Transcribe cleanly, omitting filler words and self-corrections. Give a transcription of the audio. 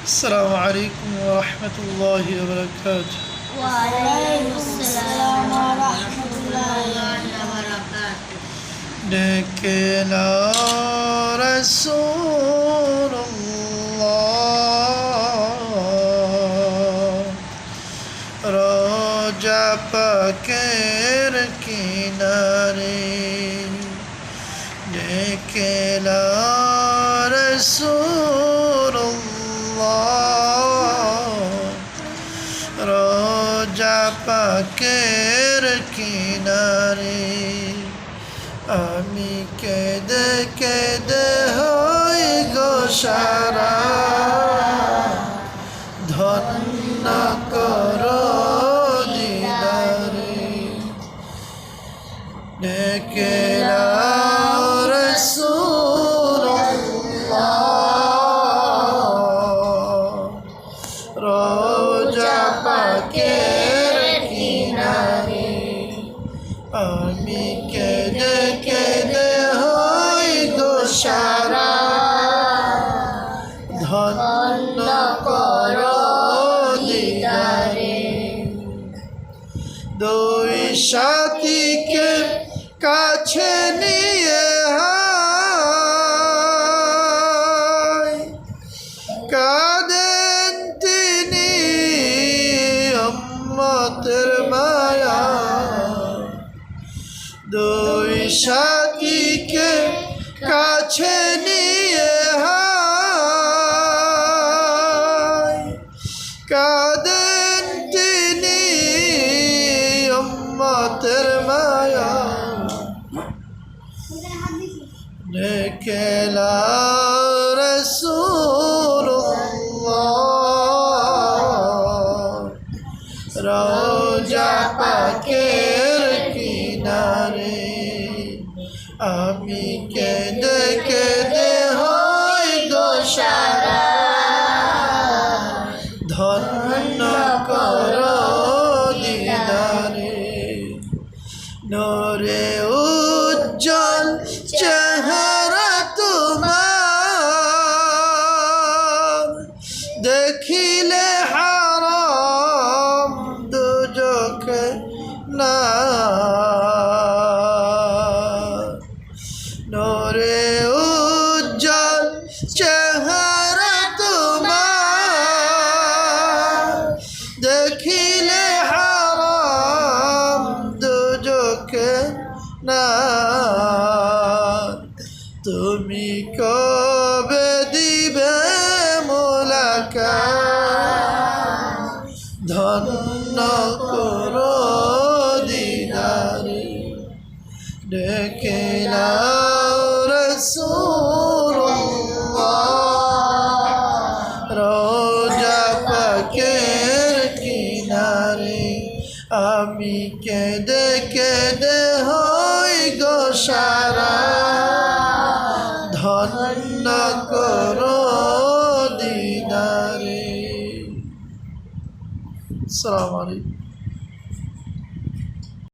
السلام عليكم ورحمة الله وبركاته. وعليكم السلام ورحمة الله وبركاته. ডেকেলা রাসূলুল্লাহ রোজা পাকের কিনারে ডেকেলা রাসূলুল্লাহ রোজা পাকের কিনারে আমি কেঁদে কেঁদে হই গো সারা ধন্য করো দিদারে ডেকেলা রাসূলুল্লাহ রোজা পাকের কিনারে আমি কেঁদে কেঁদে হই গো সারা ধন্য করো দিদারে দুই সাথীকে কাছে নিয়ে কাঁদেন তিনি উম্মতের মায়া দুই সাথীকে কাছে নিয়ে কাঁদেন তিনি উম্মতের মায়া ডেকেলা রাসূলুল্লাহ রোজা পাকের কিনারে আমি কেঁদে কেঁদে হই গো সারা ধন্য করো দিদারে নূরে উজ্জ্বল চেহারা তোমার দেখিলে হারাম দুজকে না নূরে উজ্জ্বল চেহারা তোমার দেখিলে হারাম দুজকে না তুমি কবে দিবে মুলাকাত ধন্য করো দিদারে ডেকেলা রাসূলুল্লাহ রোজা পাকের কিনারে আমি কেঁদে কেঁদে হই গো সারা ধন্য করো দিদারে। আসসালামু আলাইকুম।